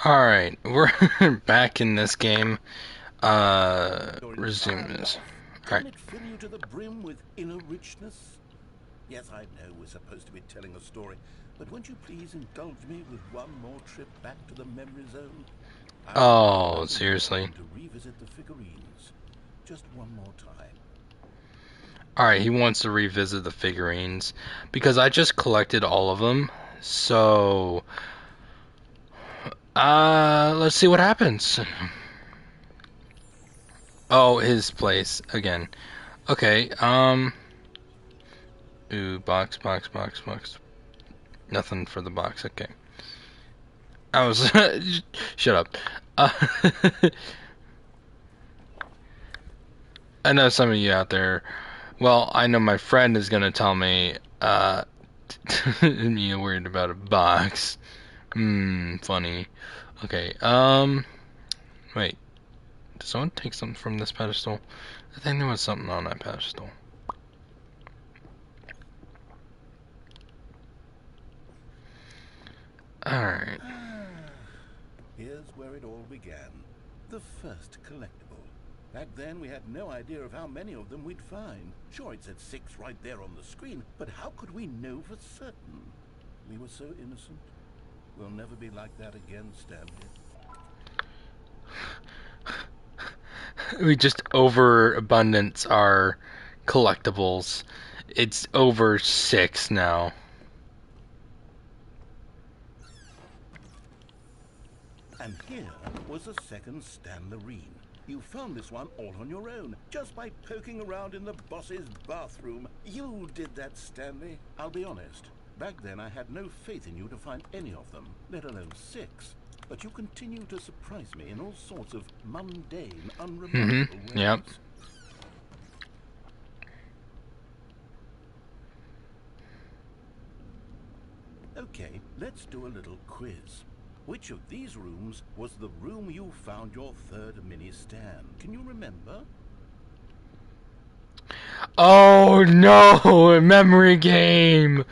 Alright, we're back in this game. Resume this. Alright. Doesn't it fill you to the brim with inner richness? Yes, I know we're supposed to be telling a story, but won't you please indulge me with one more trip back to the memory zone? I would be Oh, delighted this seriously? time to revisit the figurines. Just one more time. Alright, he wants to revisit the figurines. Because I just collected all of them. So, let's see what happens. Oh, his place again. Okay, ooh, box. Nothing for the box, okay. I was, shut up. Uh, I know some of you out there, well, I know my friend is gonna tell me, you're worried about a box. Funny. Okay, wait. Did someone take something from this pedestal? I think there was something on that pedestal. Alright. Here's where it all began. The first collectible. Back then, we had no idea of how many of them we'd find. Sure, it said 6 right there on the screen, but how could we know for certain? We were so innocent. We'll never be like that again, Stanley. We just overabundance our collectibles. It's over 6 now. And here was a second Stanley. You found this one all on your own, just by poking around in the boss's bathroom. You did that, Stanley. I'll be honest. Back then, I had no faith in you to find any of them, let alone 6. But you continue to surprise me in all sorts of mundane, unremarkable ways. Yep. Okay, let's do a little quiz. Which of these rooms was the room you found your third mini stand? Can you remember? Oh no! A memory game!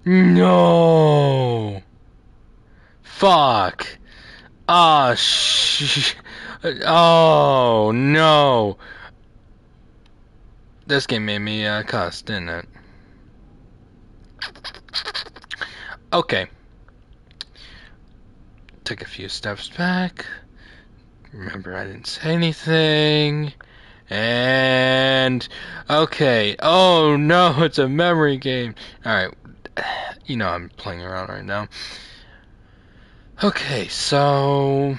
No! Fuck! Ah, Oh no! This game made me cuss, didn't it? Okay. Take a few steps back. Remember, I didn't say anything. And okay. Oh no, it's a memory game. Alright. You know I'm playing around right now. Okay, so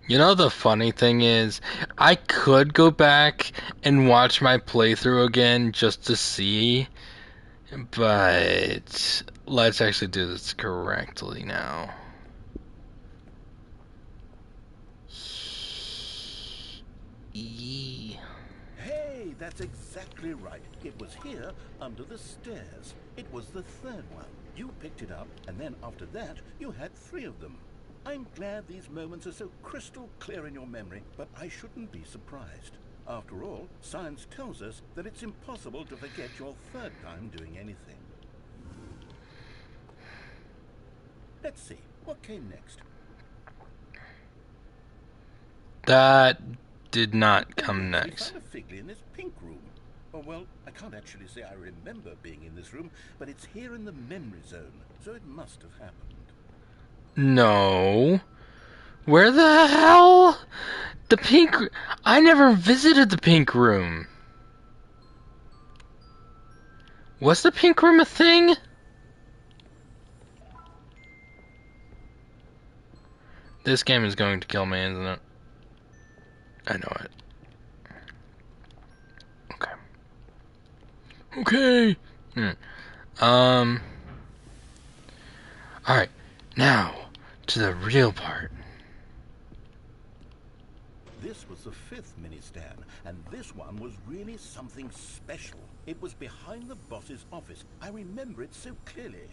you know the funny thing is I could go back and watch my playthrough again just to see, but let's actually do this correctly now. Hey, that's exactly right. It was here, under the stairs. It was the third one. You picked it up, and then after that, you had 3 of them. I'm glad these moments are so crystal clear in your memory, but I shouldn't be surprised. After all, science tells us that it's impossible to forget your third time doing anything. Let's see, what came next? That did not Oh come yes, we next. found a Figley in this pink room. Oh well, I can't actually say I remember being in this room, but it's here in the memory zone, so it must have happened. No. Where the hell? The pink... I never visited the pink room. Was the pink room a thing? This game is going to kill me, isn't it? I know it. Okay. Okay. Alright. Now, to the real part. This was the 5th mini stand, and this one was really something special. It was behind the boss's office. I remember it so clearly.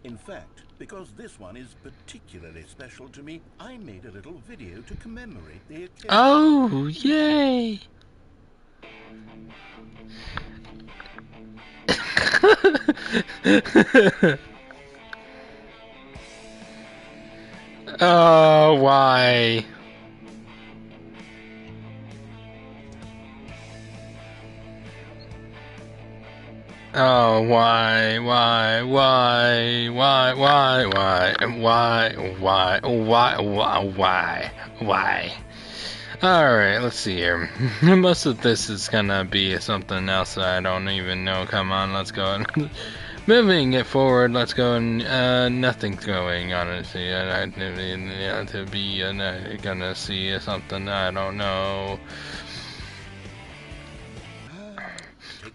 In fact, because this one is particularly special to me, I made a little video to commemorate the occasion. Oh, yay! Oh, why? Oh, why? Alright, let's see here. Most of this is gonna be something else that I don't even know. Come on, let's go. Moving it forward, let's go. And nothing's going, honestly. To be gonna see something I don't know.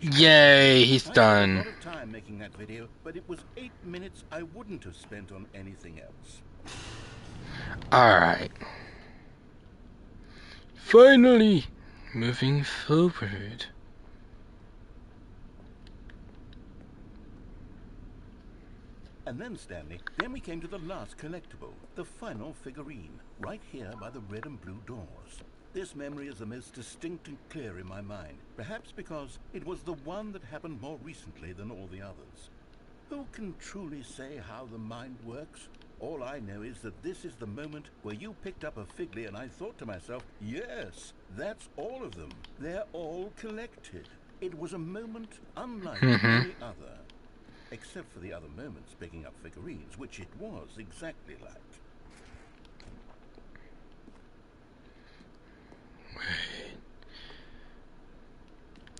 Yay, he's I spent a done. lot of time making that video, but it was 8 minutes I wouldn't have spent on anything else. Alright. Finally, moving forward. And then, Stanley, then we came to the last collectible, the final figurine, right here by the red and blue doors. This memory is the most distinct and clear in my mind, perhaps because it was the one that happened more recently than all the others. Who can truly say how the mind works? All I know is that this is the moment where you picked up a Figley and I thought to myself, yes, that's all of them. They're all collected. It was a moment unlike any other. Except for the other moments picking up figurines, which it was exactly like.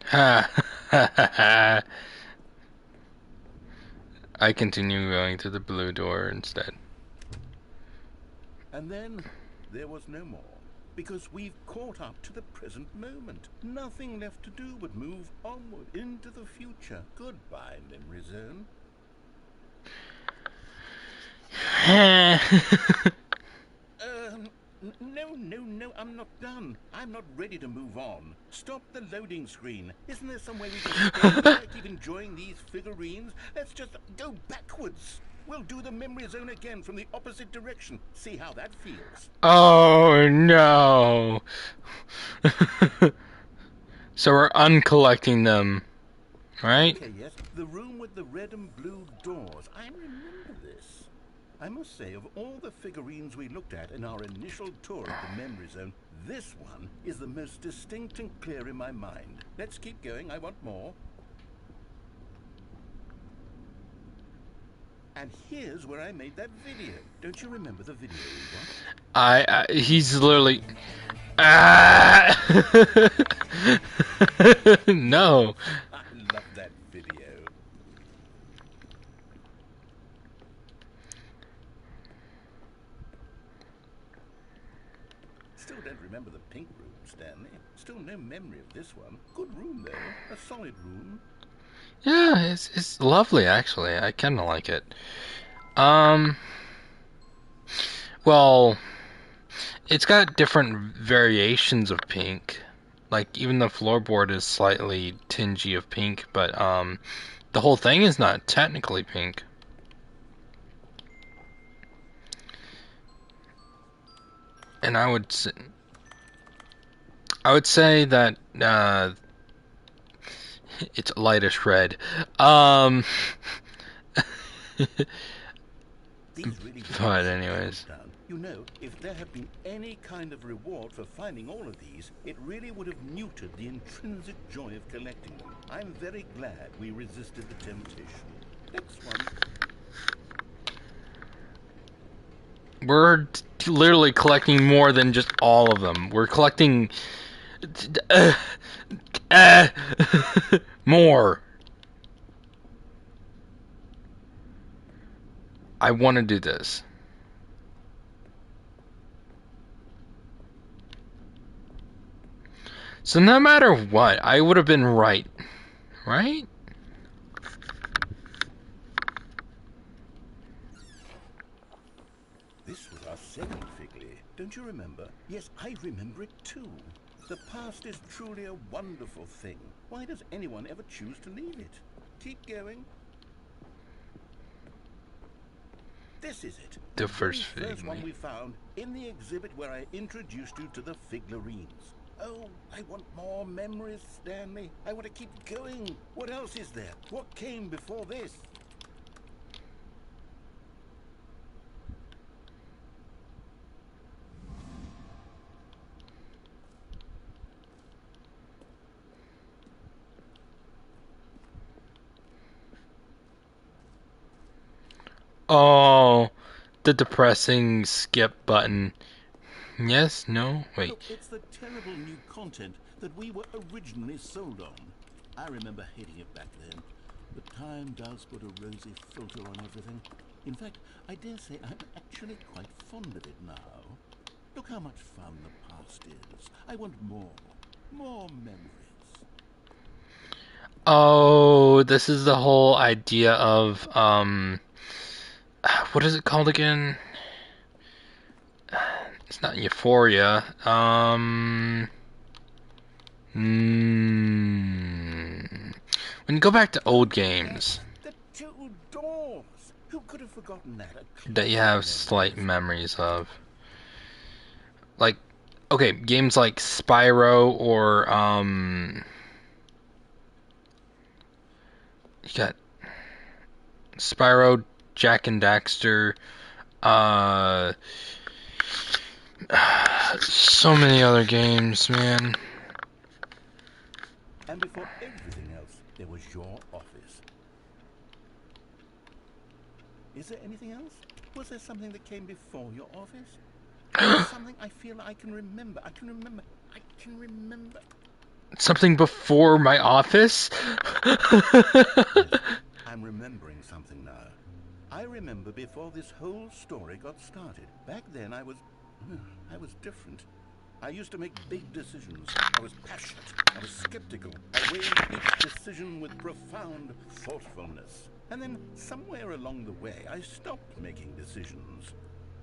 Ha ha ha ha. I continue going to the blue door instead. And then there was no more. Because we've caught up to the present moment. Nothing left to do but move onward into the future. Goodbye, memory zone. No, I'm not done. I'm not ready to move on. Stop the loading screen. Isn't there some way we can stay here, keep enjoying these figurines? Let's just go backwards. We'll do the memory zone again from the opposite direction. See how that feels. Oh no. So we're uncollecting them, right? Okay, yes, the room with the red and blue doors. I remember this. I must say, of all the figurines we looked at in our initial tour of the memory zone, this one is the most distinct and clear in my mind. Let's keep going, I want more. And here's where I made that video. Don't you remember the video we watched? He's literally... No. I love that video. Still don't remember the pink room, Stanley. Still no memory of this one. Good room, though. A solid room. Yeah, it's lovely, actually. I kind of like it. Well, it's got different variations of pink. Like, even the floorboard is slightly tingy of pink, but, the whole thing is not technically pink. And I would say that, it's lightish red. These really But anyways. You know, if there had been any kind of reward for finding all of these, it really would have muted the intrinsic joy of collecting them. I'm very glad we resisted the temptation. Next one. We're literally collecting more than just all of them. We're collecting more. I want to do this. So no matter what, I would have been right. Right? This was our second Figley. Don't you remember? Yes, I remember it too. The past is truly a wonderful thing. Why does anyone ever choose to leave it? Keep going. This is it. The first one we found in the exhibit where I introduced you to the figurines. Oh, I want more memories, Stanley. I want to keep going. What else is there? What came before this? the depressing skip button. Yes, no, wait. Look, it's the terrible new content that we were originally sold on. I remember hating it back then. But time does put a rosy filter on everything. In fact, I dare say I'm actually quite fond of it now. Look how much fun the past is. I want more. More memories. Oh, this is the whole idea of, what is it called again? It's not Euphoria. When you go back to old games, Yes, the two doors. Who could have forgotten that? that you have slight memories of. Like, okay, games like Spyro or, you got Spyro, Jack and Daxter, uh, so many other games, man. And before everything else, there was your office. Is there anything else? Was there something that came before your office? There's something I feel I can remember. I can remember. Something before my office? Yes, I'm remembering something now. I remember before this whole story got started. Back then I was different. I used to make big decisions. I was passionate. I was skeptical. I weighed each decision with profound thoughtfulness. And then somewhere along the way, I stopped making decisions.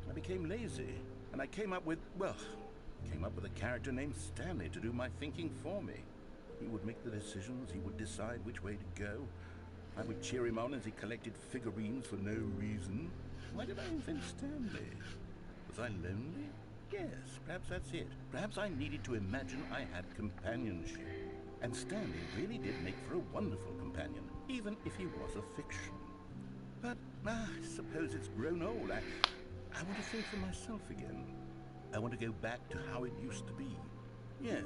I became lazy, and I came up with a character named Stanley to do my thinking for me. He would make the decisions. He would decide which way to go. I would cheer him on as he collected figurines for no reason. Why did I invent Stanley? Was I lonely? Yes, perhaps that's it. Perhaps I needed to imagine I had companionship. And Stanley really did make for a wonderful companion, even if he was a fiction. But I suppose it's grown old. I want to think for myself again. I want to go back to how it used to be. Yes,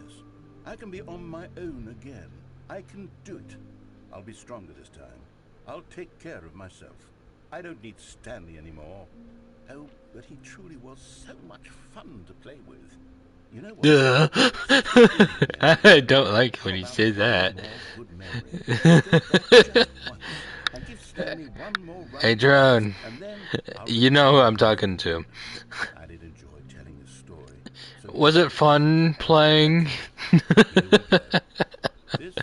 I can be on my own again. I can do it. I'll be stronger this time. I'll take care of myself. I don't need Stanley anymore. Oh, but he truly was so much fun to play with. You know what? I don't like How when he about says one that. more good memory? Let's go back just once and give Stanley one more run Hey, of the dice, Drone. and then I'll You know who return I'm to you. talking to. I did enjoy telling this story. So Was here it it is. fun As you playing? mentioned, here we go. This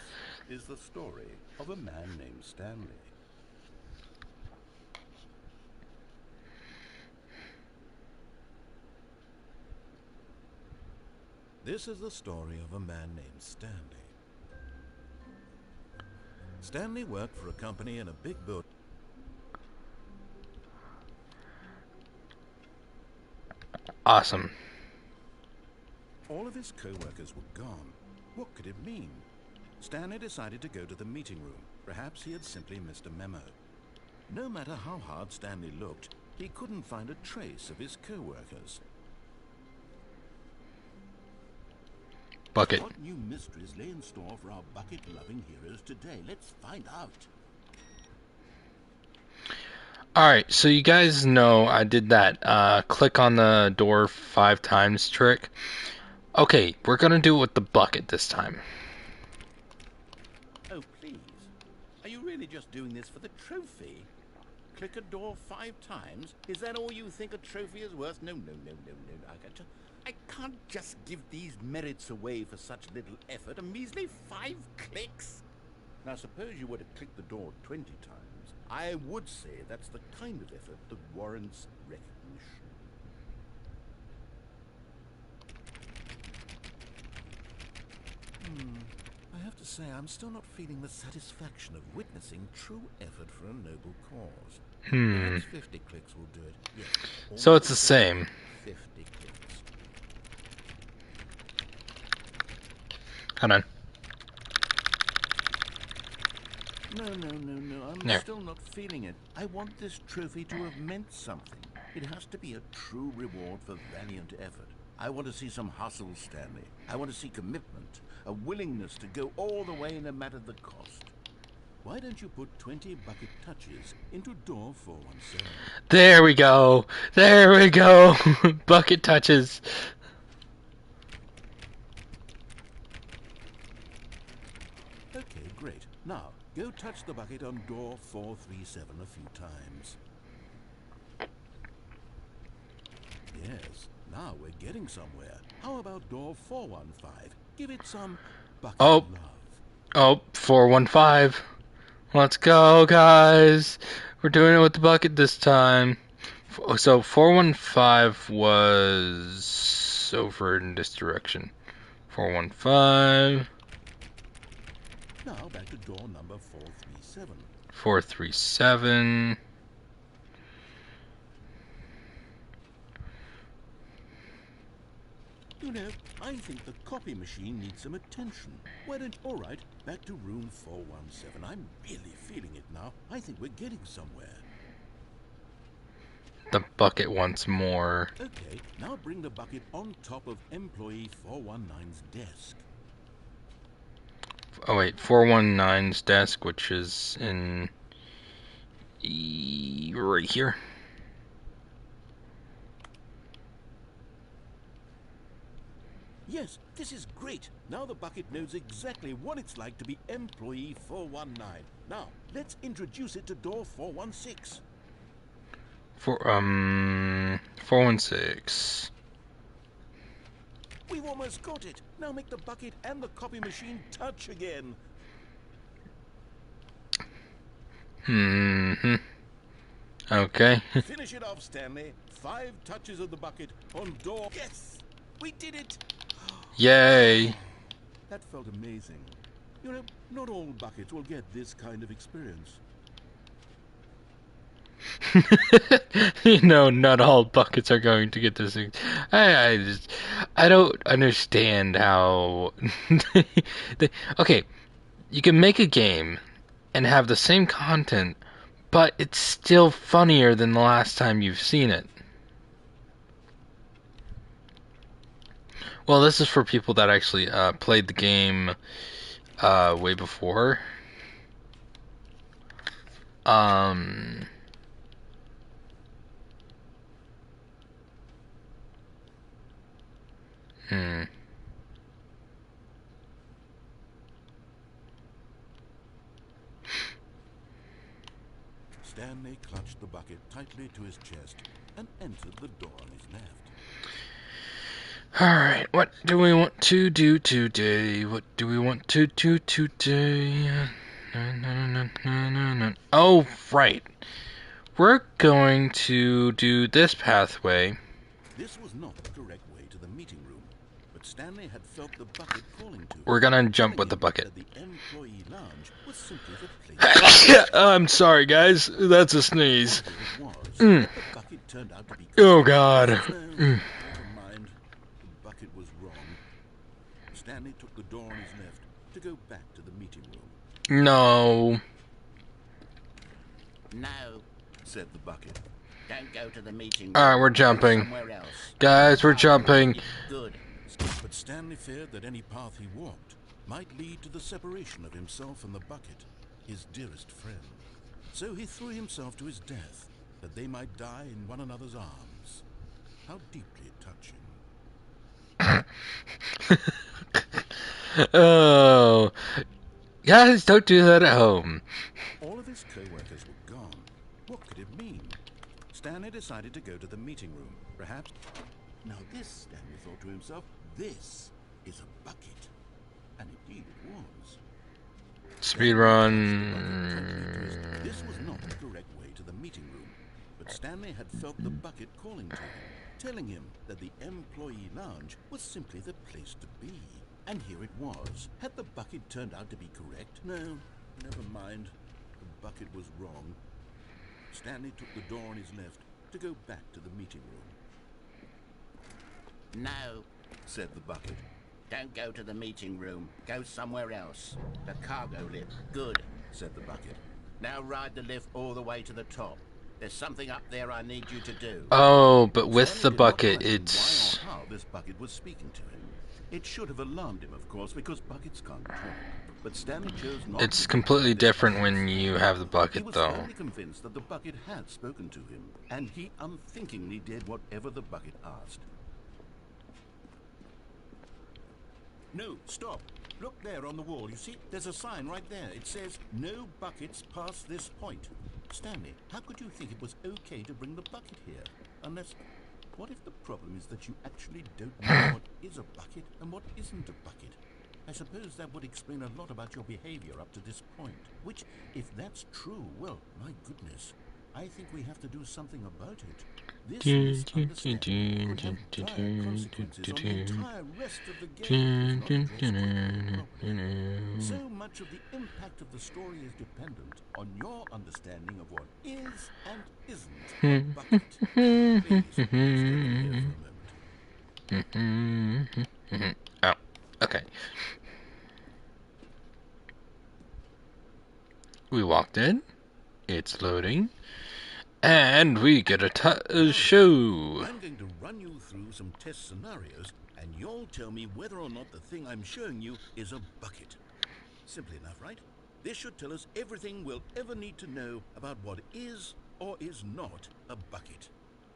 is the story of a man named Stanley. This is the story of a man named Stanley. Stanley worked for a company in a big building. Awesome. All of his co-workers were gone. What could it mean? Stanley decided to go to the meeting room. Perhaps he had simply missed a memo. No matter how hard Stanley looked, he couldn't find a trace of his co-workers. Bucket. What new mysteries lay in store for our bucket-loving heroes today? Let's find out. Alright, so you guys know I did that click on the door 5 times trick. Okay, we're gonna do it with the bucket this time. Oh, please. Are you really just doing this for the trophy? Click a door 5 times? Is that all you think a trophy is worth? No. I can't just give these merits away for such little effort. A measly 5 clicks? Now, suppose you were to click the door 20 times. I would say that's the kind of effort that warrants recognition. I have to say, I'm still not feeling the satisfaction of witnessing true effort for a noble cause. Perhaps 50 clicks will do it. Yes. So it's the almost same. 50 clicks. Hold on. No. I'm There. still not feeling it. I want this trophy to have meant something. It has to be a true reward for valiant effort. I want to see some hustle, Stanley. I want to see commitment, a willingness to go all the way no matter the cost. Why don't you put 20 bucket touches into door 417? There we go. There we go. Bucket touches. Okay, great. Now, go touch the bucket on door 437 a few times. Yes, now we're getting somewhere. How about door 415? Give it some bucket Oh. love. Oh, 415. Let's go, guys. We're doing it with the bucket this time. So 415 was over in this direction. 415. Now back to door number 437. 437. You know, I think the copy machine needs some attention. Why don't... All right, back to room 417. I'm really feeling it now. I think we're getting somewhere. The bucket once more. Okay, now bring the bucket on top of employee 419's desk. Oh wait, 419's desk, which is in right here. Yes, this is great. Now the bucket knows exactly what it's like to be employee 419. Now, let's introduce it to door 416. 416. We've almost got it. Now make the bucket and the copy machine touch again. Okay. Finish it off, Stanley. 5 touches of the bucket on door... Yes! We did it! Yay. That felt amazing. You know, not all buckets will get this kind of experience. Not all buckets are going to get this. I don't understand how. Okay, you can make a game and have the same content, but it's still funnier than the last time you've seen it. Well, this is for people that actually played the game way before. Stanley clutched the bucket tightly to his chest and entered the door on his left. Alright, what do we want to do today? What do we want to do today? Oh, right. We're going to do this pathway. This was not the correct way to the meeting room, but Stanley had felt the bucket calling to him. We're gonna jump with the bucket. The employee lounge was simply the place. I'm sorry, guys. That's a sneeze. The bucket turned out to be Oh, God. Never mind. The bucket was wrong. Stanley took the door on his left to go back to the meeting room. No. No, Said the bucket. don't go to the meeting room. Alright, we're jumping. Somewhere else. Guys, we're jumping. Good. But Stanley feared that any path he walked might lead to the separation of himself and the bucket, his dearest friend. So he threw himself to his death, that they might die in one another's arms. How deeply touching. Oh. Guys, don't do that at home. All of his co-workers were gone. What could it mean? Stanley decided to go to the meeting room. Perhaps... Now this, Stanley thought to himself, this is a bucket. And indeed it was. Speedrun. This was not the correct way to the meeting room, but Stanley had felt the bucket calling to him, telling him that the employee lounge was simply the place to be. And here it was. Had the bucket turned out to be correct? No, never mind. The bucket was wrong. Stanley took the door on his left to go back to the meeting room. No, Said the bucket. don't go to the meeting room. Go somewhere else. The cargo lift. Good. Said the bucket. Now ride the lift all the way to the top. There's something up there I need you to do. Oh, but with Stanley the did not bucket, question it's... why or how this bucket was speaking to him. It should have alarmed him, of course, because buckets can't talk. But Stanley chose not It's to. completely There different was when this. you have the He bucket, was though. firmly convinced that the bucket had spoken to him, and he unthinkingly did whatever the bucket asked. No, stop. Look there on the wall. You see, there's a sign right there. It says, "No buckets past this point." Stanley, how could you think it was okay to bring the bucket here? Unless, what if the problem is that you actually don't know what is a bucket and what isn't a bucket? I suppose that would explain a lot about your behavior up to this point. Which, if that's true, well, my goodness, I think we have to do something about it. This misunderstanding could have dire consequences on the entire rest of the game if not addressed quickly and properly. So much of the impact of the story is dependent on your understanding of what is and isn't a bucket. Please, step in here for a moment. Oh, okay. We walked in. It's loading. And we get a show. I'm going to run you through some test scenarios, and you'll tell me whether or not the thing I'm showing you is a bucket. Simple enough, right? This should tell us everything we'll ever need to know about what is or is not a bucket.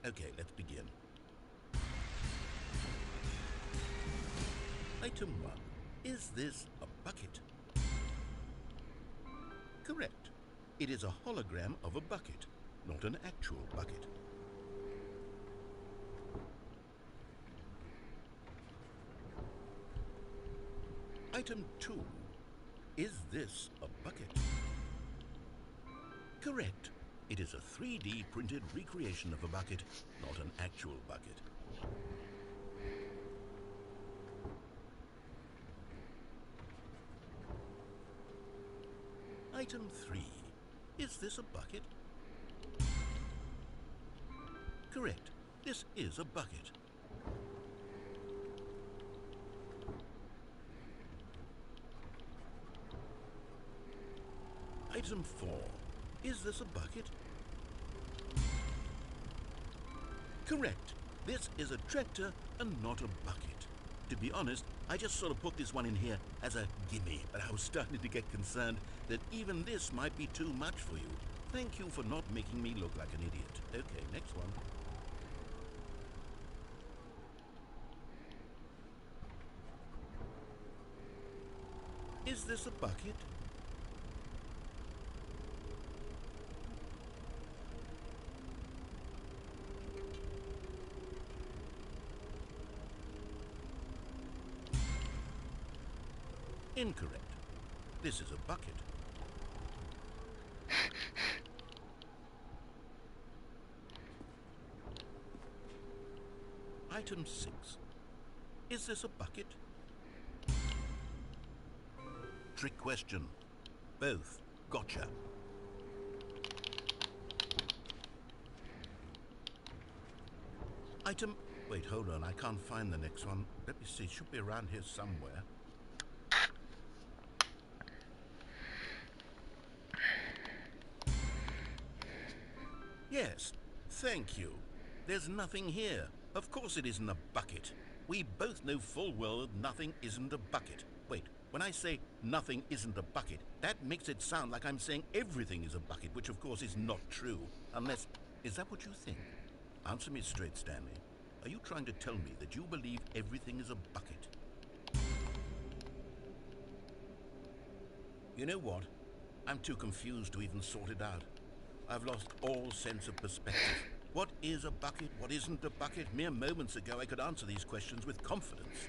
Okay, let's begin. Item 1. Is this a bucket? Correct. It is a hologram of a bucket, not an actual bucket. Item 2. Is this a bucket? Correct. It is a 3D printed recreation of a bucket, not an actual bucket. Item 3. Is this a bucket? Correct. This is a bucket. Item 4. Is this a bucket? Correct. This is a tractor and not a bucket. To be honest, I just sort of put this one in here as a gimme, but I was starting to get concerned that even this might be too much for you. Thank you for not making me look like an idiot. Okay, next one. Is this a bucket? Incorrect. This is a bucket. Item 6. Is this a bucket? Trick question. Both. Gotcha. Item... Wait, hold on. I can't find the next one. Let me see. It should be around here somewhere. Yes. Thank you. There's nothing here. Of course it isn't a bucket. We both know full well that nothing isn't a bucket. Wait, when I say nothing isn't a bucket, that makes it sound like I'm saying everything is a bucket, which of course is not true. Unless... Is that what you think? Answer me straight, Stanley. Are you trying to tell me that you believe everything is a bucket? You know what? I'm too confused to even sort it out. I've lost all sense of perspective. What is a bucket? What isn't a bucket? Mere moments ago I could answer these questions with confidence.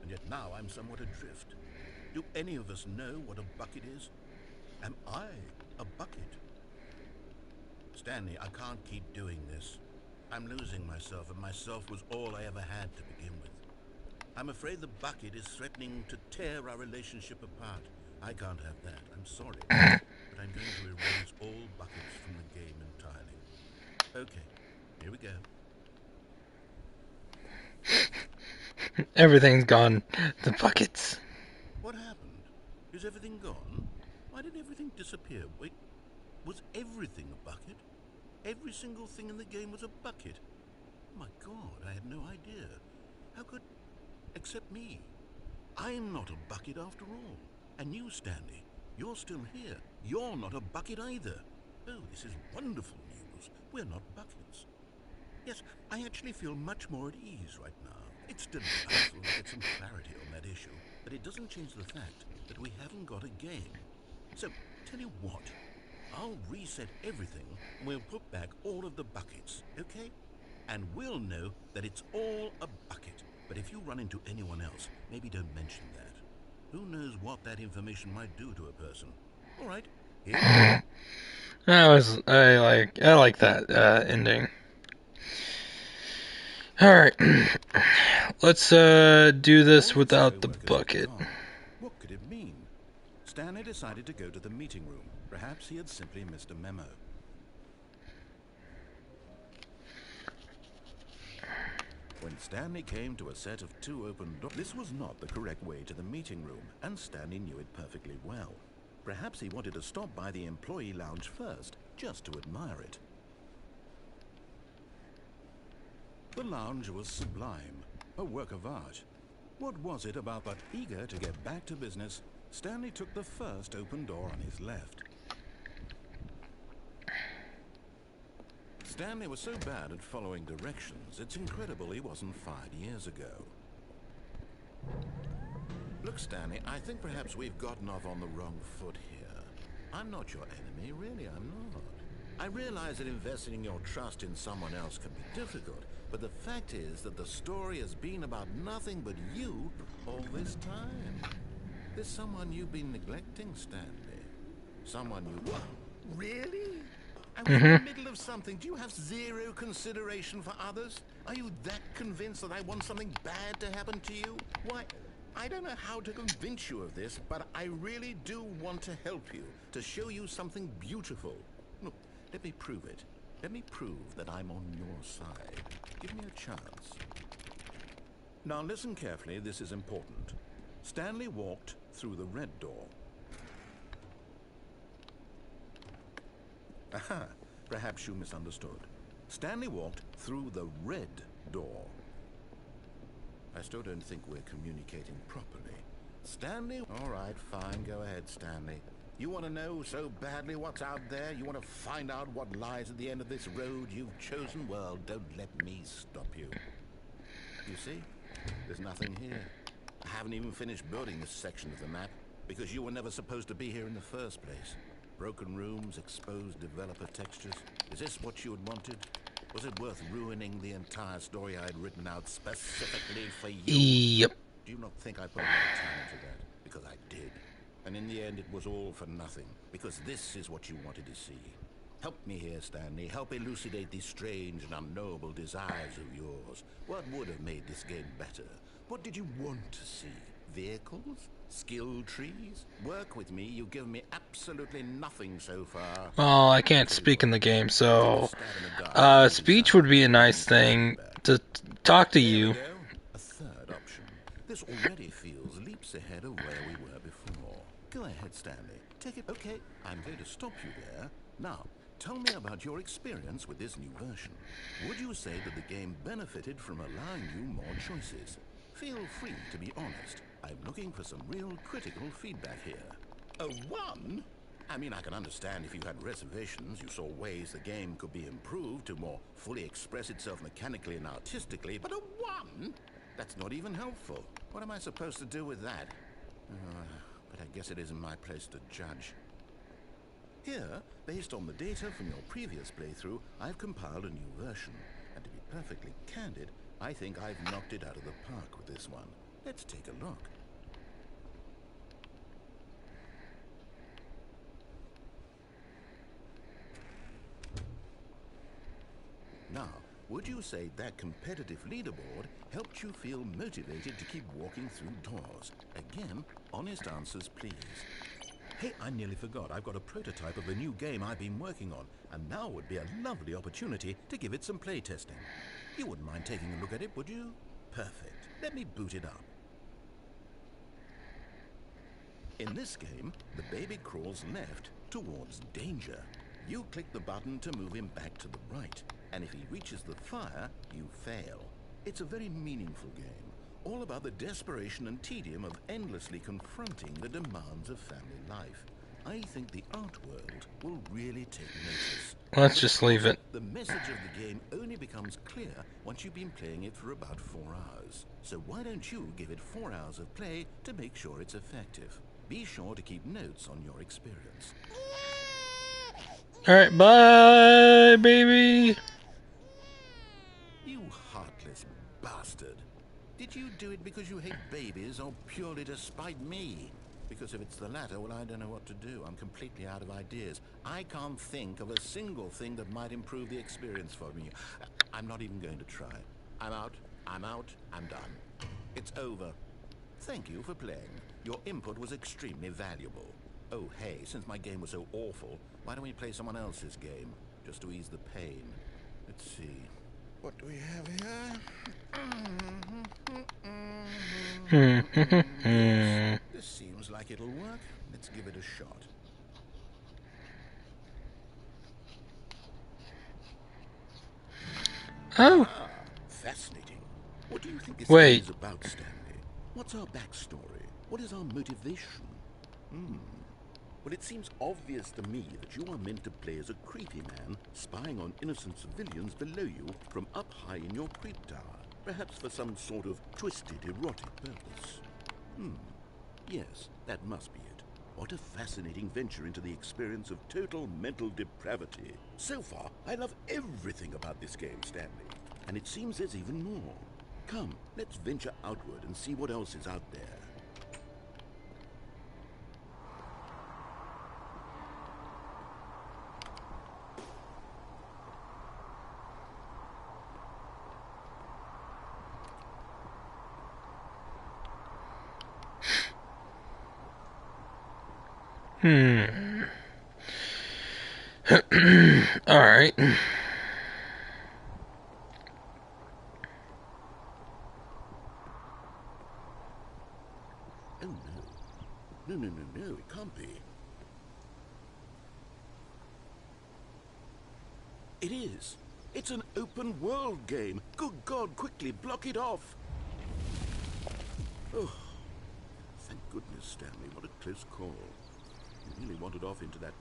And yet now I'm somewhat adrift. Do any of us know what a bucket is? Am I a bucket? Stanley, I can't keep doing this. I'm losing myself, and myself was all I ever had to begin with. I'm afraid the bucket is threatening to tear our relationship apart. I can't have that. I'm sorry. But I'm going to erase all buckets from the game entirely. Okay, here we go. Everything's gone. The buckets. What happened? Is everything gone? Why did everything disappear? Wait, was everything a bucket? Every single thing in the game was a bucket? Oh my God, I had no idea. How could... except me. I'm not a bucket after all. And you, Stanley, you're still here. You're not a bucket either. Oh, this is wonderful news. We're not buckets. Yes, I actually feel much more at ease right now. It's delightful to get some clarity on that issue, but it doesn't change the fact that we haven't got a game. So, tell you what, I'll reset everything and we'll put back all of the buckets, okay? And we'll know that it's all a bucket. But if you run into anyone else, maybe don't mention that. Who knows what that information might do to a person. All right, here we go. I like that ending. All right, let's do this All of his without the co-workers were bucket. gone. What could it mean? Stanley decided to go to the meeting room. Perhaps he had simply missed a memo. When Stanley came to a set of 2 open doors, this was not the correct way to the meeting room, and Stanley knew it perfectly well. Perhaps he wanted to stop by the employee lounge first, just to admire it. The lounge was sublime, a work of art. What was it about that? Eager to get back to business, Stanley took the first open door on his left. Stanley was so bad at following directions, it's incredible he wasn't fired years ago. Look, Stanley, I think perhaps we've gotten off on the wrong foot here. I'm not your enemy, really, I'm not. I realize that investing your trust in someone else can be difficult, but the fact is that the story has been about nothing but you all this time. There's someone you've been neglecting, Stanley. Someone you... What? Really? I was in the middle of something. Do you have zero consideration for others? Are you that convinced that I want something bad to happen to you? Why, I don't know how to convince you of this, but I really do want to help you, to show you something beautiful. Look, let me prove it. Let me prove that I'm on your side. Give me a chance. Now listen carefully, this is important. Stanley walked through the red door. Aha, perhaps you misunderstood. Stanley walked through the red door. I still don't think we're communicating properly. Stanley? All right, fine, go ahead, Stanley. You want to know so badly what's out there? You want to find out what lies at the end of this road you've chosen? Well, don't let me stop you. You see, there's nothing here. I haven't even finished building this section of the map because you were never supposed to be here in the first place. Broken rooms, exposed developer textures. Is this what you had wanted? Was it worth ruining the entire story I had written out specifically for you? Yep. Do you not think I put a lot of time into that? Because I did. And in the end, it was all for nothing. Because this is what you wanted to see. Help me here, Stanley. Help elucidate these strange and unknowable desires of yours. What would have made this game better? What did you want to see? Vehicles? Skill trees? Work with me. You've given me absolutely nothing so far. Well, I can't speak in the game, so speech would be a nice thing to talk to There we you. go. A third option. This already feels leaps ahead of where we were before. Go ahead, Stanley. Take it. Okay, I'm going to stop you there. Now, tell me about your experience with this new version. Would you say that the game benefited from allowing you more choices? Feel free to be honest. I'm looking for some real critical feedback here. A 1? I mean, I can understand if you had reservations, you saw ways the game could be improved to more fully express itself mechanically and artistically, but a 1? That's not even helpful. What am I supposed to do with that? But I guess it isn't my place to judge. Here, based on the data from your previous playthrough, I've compiled a new version. And to be perfectly candid, I think I've knocked it out of the park with this one. Let's take a look. Now, would you say that competitive leaderboard helped you feel motivated to keep walking through doors? Again, honest answers, please. Hey, I nearly forgot. I've got a prototype of a new game I've been working on, and now would be a lovely opportunity to give it some playtesting. You wouldn't mind taking a look at it, would you? Perfect. Let me boot it up. In this game, the baby crawls left towards danger. You click the button to move him back to the right, and if he reaches the fire, you fail. It's a very meaningful game. all about the desperation and tedium of endlessly confronting the demands of family life. I think the art world will really take notice. Let's But of just leave course, it. the message of the game only becomes clear once you've been playing it for about 4 hours. So why don't you give it 4 hours of play to make sure it's effective? Be sure to keep notes on your experience. Alright, bye, baby! You heartless bastard. Did you do it because you hate babies or purely to spite me? Because if it's the latter, well, I don't know what to do. I'm completely out of ideas. I can't think of a single thing that might improve the experience for me. I'm not even going to try. I'm out, I'm done. It's over. Thank you for playing. Your input was extremely valuable. Oh, hey, since my game was so awful, why don't we play someone else's game? Just to ease the pain. Let's see. What do we have here? Yes, this seems like it'll work. Let's give it a shot. Oh, Ah, fascinating. What do you think this game wait. is about, Stanley? What's our backstory? What is our motivation? Well, it seems obvious to me that you are meant to play as a creepy man spying on innocent civilians below you from up high in your creep tower, perhaps for some sort of twisted erotic purpose. Yes, that must be it. What a fascinating venture into the experience of total mental depravity. So far, I love everything about this game, Stanley. And it seems there's even more. Come, let's venture outward and see what else is out there. Alright. Oh no. No, it can't be. It is. It's an open world game. Good God, quickly block it off. Oh, thank goodness, Stanley. What a close call. You really wandered off into that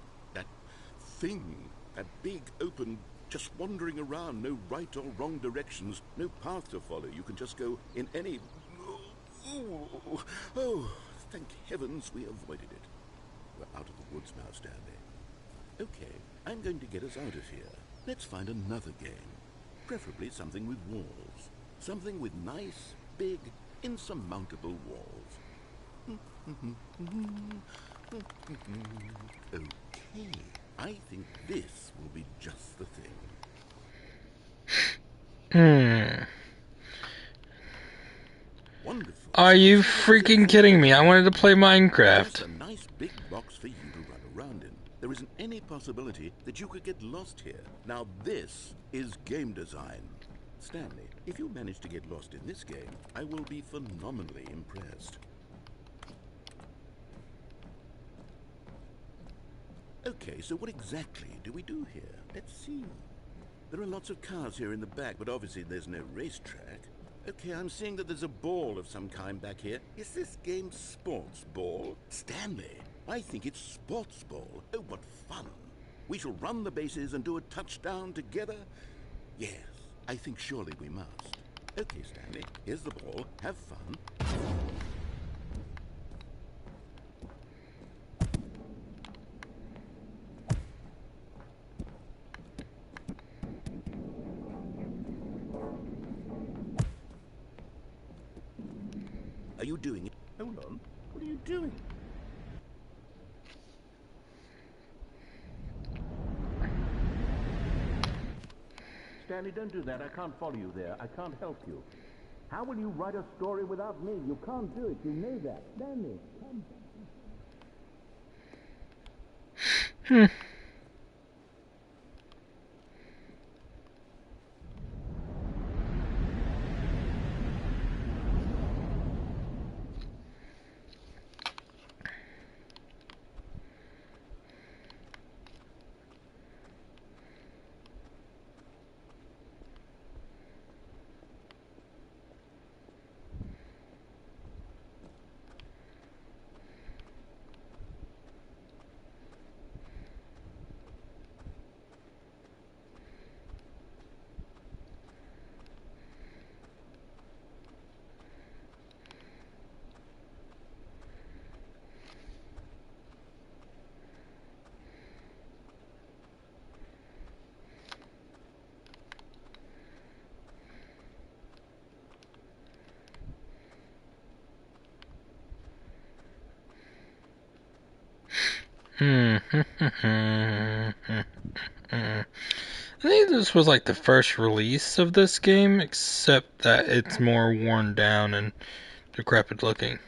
thing. That big, open, just wandering around. No right or wrong directions. No path to follow. You can just go in any... Oh, thank heavens we avoided it. We're out of the woods now, Stanley. Okay, I'm going to get us out of here. Let's find another game. Preferably something with walls. Something with nice, big, insurmountable walls. Okay, I think this will be just the thing. Wonderful. Are you See, this is it freaking for you. kidding me? I wanted to play Just Minecraft. a nice big box for you to run around in. There isn't any possibility that you could get lost here. Now this is game design. Stanley, if you manage to get lost in this game, I will be phenomenally impressed. Okay, so what exactly do we do here? Let's see. There are lots of cars here in the back, but obviously there's no racetrack. Okay, I'm seeing that there's a ball of some kind back here. Is this game sports ball? Stanley, I think it's sports ball. Oh, what fun. We shall run the bases and do a touchdown together? Yes, I think surely we must. Okay, Stanley, here's the ball. Have fun. Are you doing it? Hold on. What are you doing? Stanley, don't do that. I can't follow you there. I can't help you. How will you write a story without me? You can't do it. You know that. Stanley, come. I think this was like the first release of this game, except that it's more worn down and decrepit looking.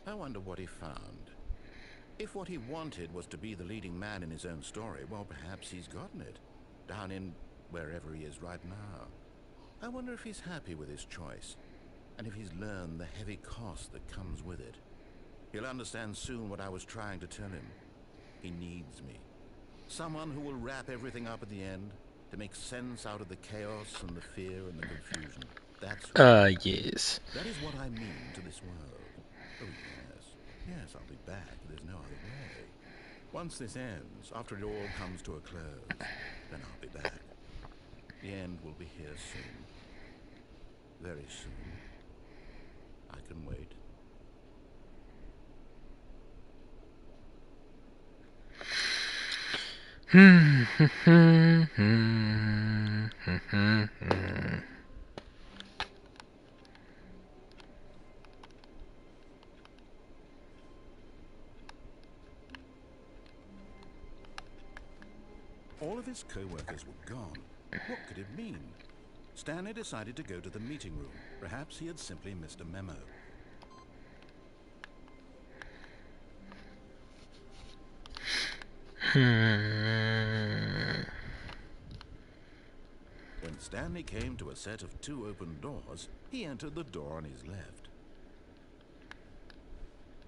I wonder what he found. If what he wanted was to be the leading man in his own story, well, perhaps he's gotten it. Down in wherever he is right now. I wonder if he's happy with his choice, and if he's learned the heavy cost that comes with it. He'll understand soon what I was trying to tell him. He needs me. Someone who will wrap everything up at the end, to make sense out of the chaos and the fear and the confusion. That's Yes. That is what I mean to this world. Oh, yes. Yes, I'll be back. There's no other way. Once this ends, after it all comes to a close, then I'll be back. The end will be here soon. Very soon. I can wait. All of his co-workers were gone. What could it mean? Stanley decided to go to the meeting room. Perhaps he had simply missed a memo. When Stanley came to a set of 2 open doors, he entered the door on his left.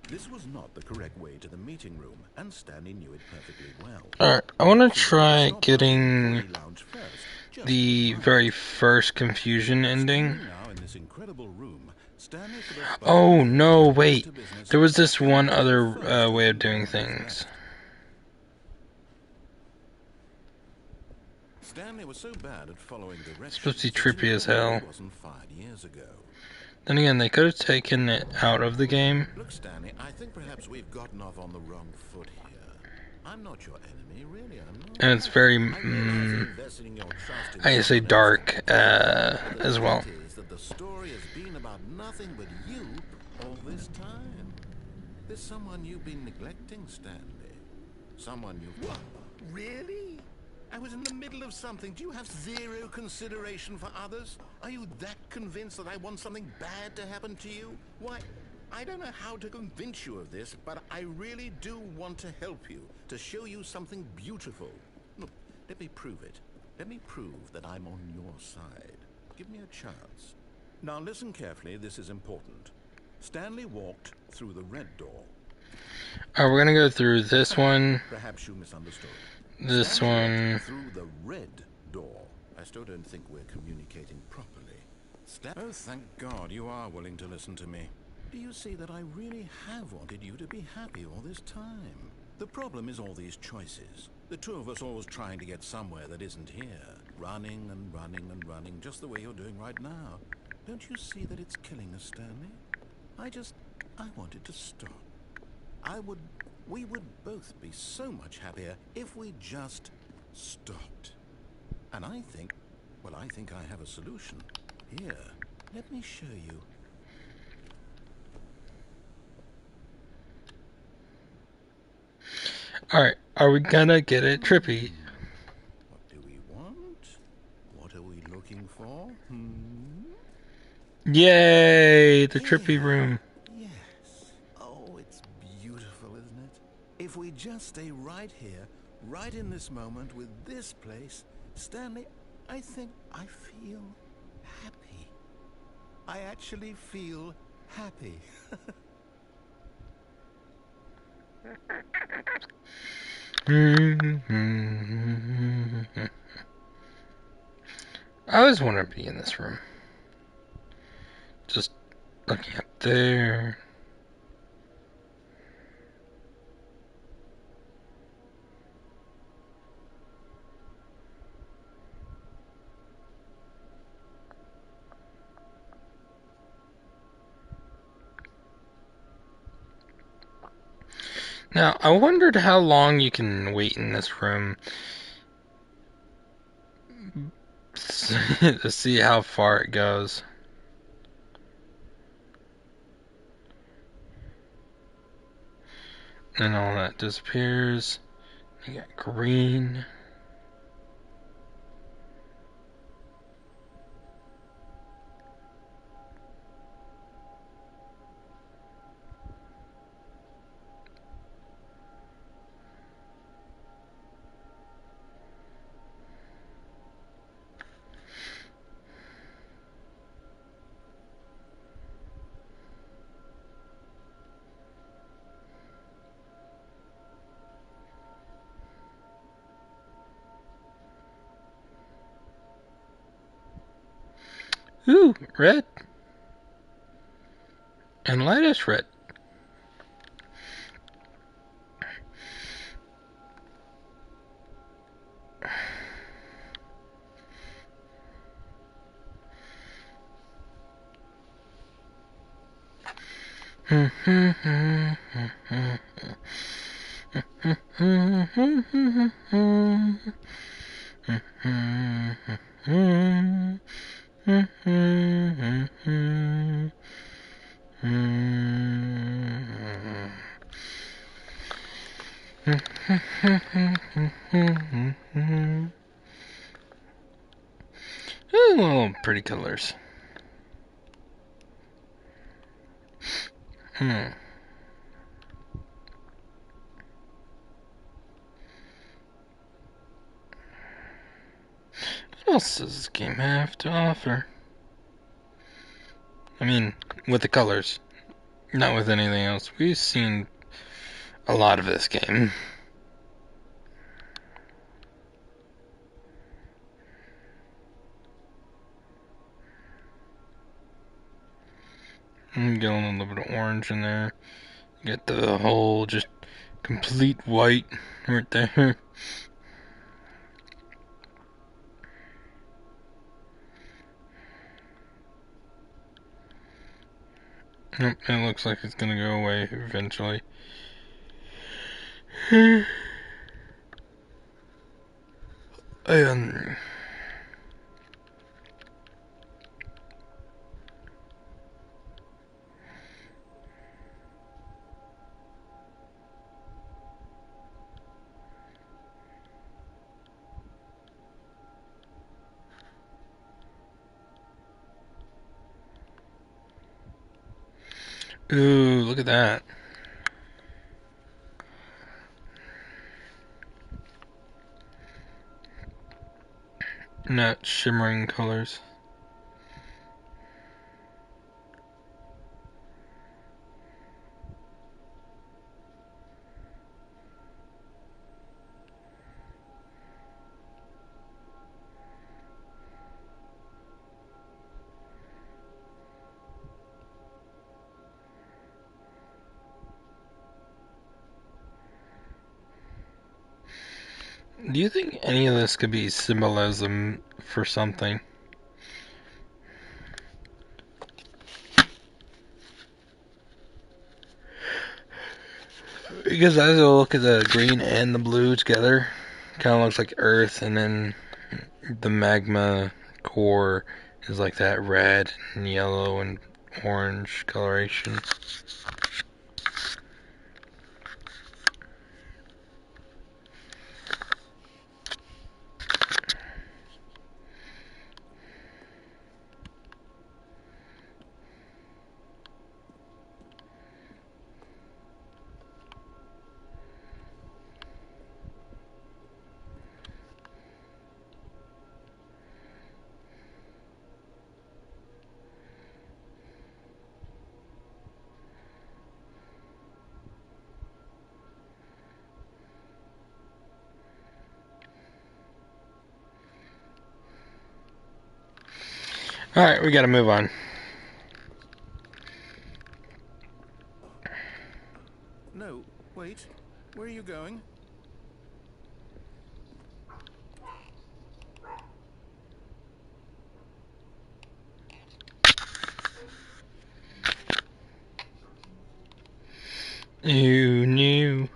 This was not the correct way to the meeting room, and Stanley knew it perfectly well. Alright, I want to try getting the very first confusion ending. Oh, no, wait. There was this one other way of doing things. Stanley was so bad at following directions. It's supposed to be trippy as hell. Wasn't 5 years ago. Then again, they could have taken it out of the game. Look, Stanley, I think perhaps we've gotten off on the wrong foot here. I'm not your enemy, really, I'm not. And it's very, I say dark, as well. Is that the story has been about nothing but you all this time. There's someone you've been neglecting, Stanley. Someone you've... What? Really? I was in the middle of something. Do you have zero consideration for others? Are you that convinced that I want something bad to happen to you? Why, I don't know how to convince you of this, but I really do want to help you, to show you something beautiful. Look, let me prove it. Let me prove that I'm on your side. Give me a chance. Now listen carefully, this is important. Stanley walked through the red door. Alright, we're gonna go through this one. Perhaps you misunderstood. This one. Through the red door. I still don't think we're communicating properly. Oh, thank God you are willing to listen to me. Do you see that I really have wanted you to be happy all this time? The problem is all these choices. The 2 of us always trying to get somewhere that isn't here. Running and running and running, just the way you're doing right now. Don't you see that it's killing us, Stanley? I wanted to stop. We would both be so much happier if we just stopped. And I think I have a solution. Here, let me show you. Alright, are we gonna get it trippy? What do we want? What are we looking for? Yay! The trippy room. Yes. Oh, it's beautiful, isn't it? If we just stay right here, right in this moment with this place, Stanley, I think I feel happy. I actually feel happy. I always want to be in this room. Just looking up there. Now, I wondered how long you can wait in this room to see how far it goes. And all that disappears. You got green. Ooh, red. And lightish red. Oh, pretty colors. What else does this game have to offer? I mean, with the colors, not with anything else. We've seen a lot of this game. Get a little bit of orange in there. Get the whole just complete white right there. It looks like it's gonna go away eventually. And ooh, look at that. Not shimmering colors. Do you think any of this could be symbolism for something? Because as I look at the green and the blue together, kind of looks like Earth, and then the magma core is like that red and yellow and orange coloration. Alright, we gotta move on. No, wait. Where are you going? You knew.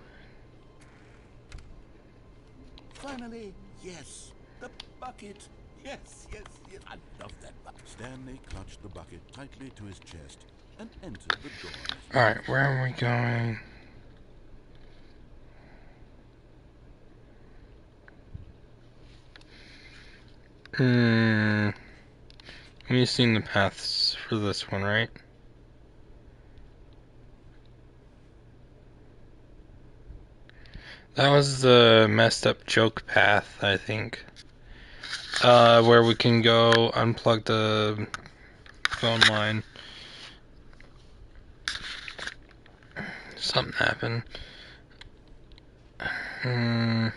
Finally, yes, the bucket. Yes, yes, yes. I love that bucket. Stanley clutched the bucket tightly to his chest and entered the door on his Alright, left. where are we going? We've seen the paths for this one, right? That was the messed up joke path, I think. Where we can go unplug the phone line. Something happened. Hmm.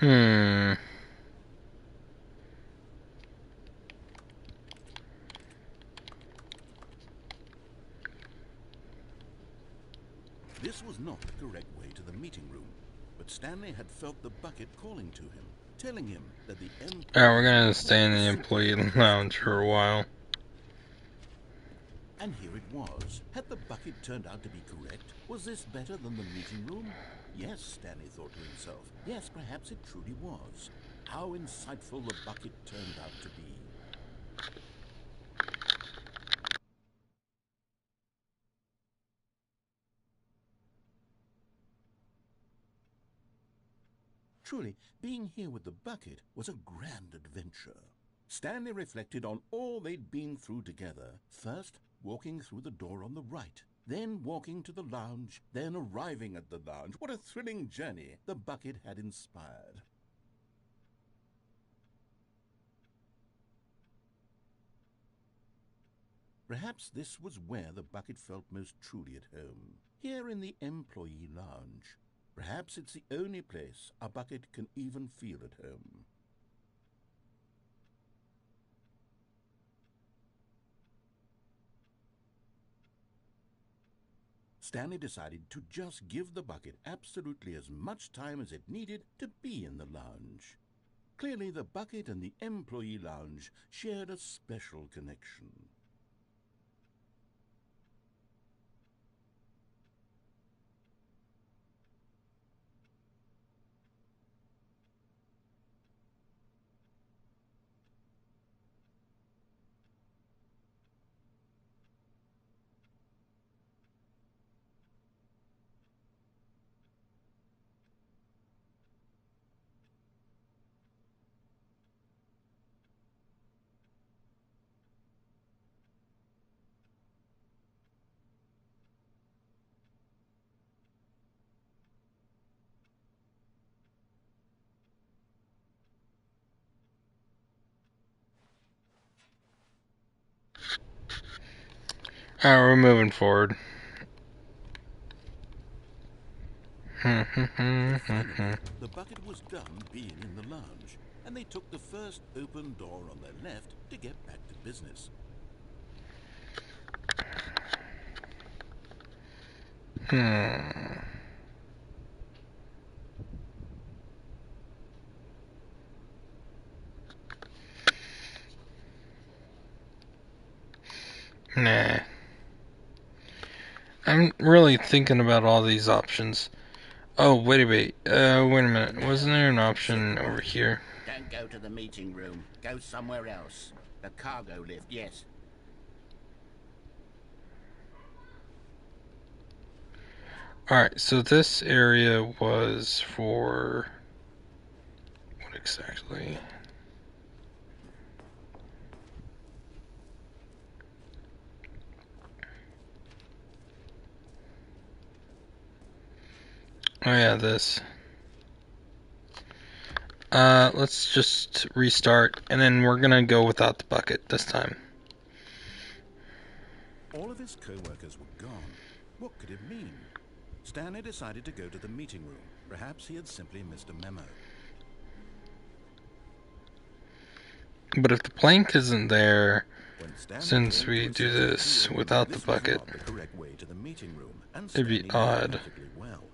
Hmm. This was not the correct way to the meeting room, but Stanley had felt the bucket calling to him, telling him that the Alright, we're employee gonna lounge stay in the was simply employee the place to lounge for a be. while. And here it was. Had the bucket turned out to be correct? Was this better than the meeting room? Yes, Stanley thought to himself. Yes, perhaps it truly was. How insightful the bucket turned out to be. Truly, being here with the bucket was a grand adventure. Stanley reflected on all they'd been through together. First, walking through the door on the right, then walking to the lounge, then arriving at the lounge. What a thrilling journey the bucket had inspired. Perhaps this was where the bucket felt most truly at home, here in the employee lounge. Perhaps it's the only place a bucket can even feel at home. Stanley decided to just give the bucket absolutely as much time as it needed to be in the lounge. Clearly, the bucket and the employee lounge shared a special connection. Alright, we're moving forward. And finally, the bucket was done being in the lounge, and they took the first open door on their left to get back to business. Nah. I'm really thinking about all these options. Oh, wait a minute. Wait a minute. Wasn't there an Sit option over quiet. here? Don't go to the meeting room. Go somewhere else. The cargo lift, yes. Alright, so this area was for... what exactly? Oh yeah, this. Let's just restart, and then we're gonna go without the bucket this time. All of his co-workers were gone. What could it mean? Stanley decided to go to the meeting room. Perhaps he had simply missed a memo. But if the plank isn't there, When Stanley since came we to a do set of this two, without the this was bucket, not the correct way to the meeting room, and it'd be Stanley knew it odd. perfectly well.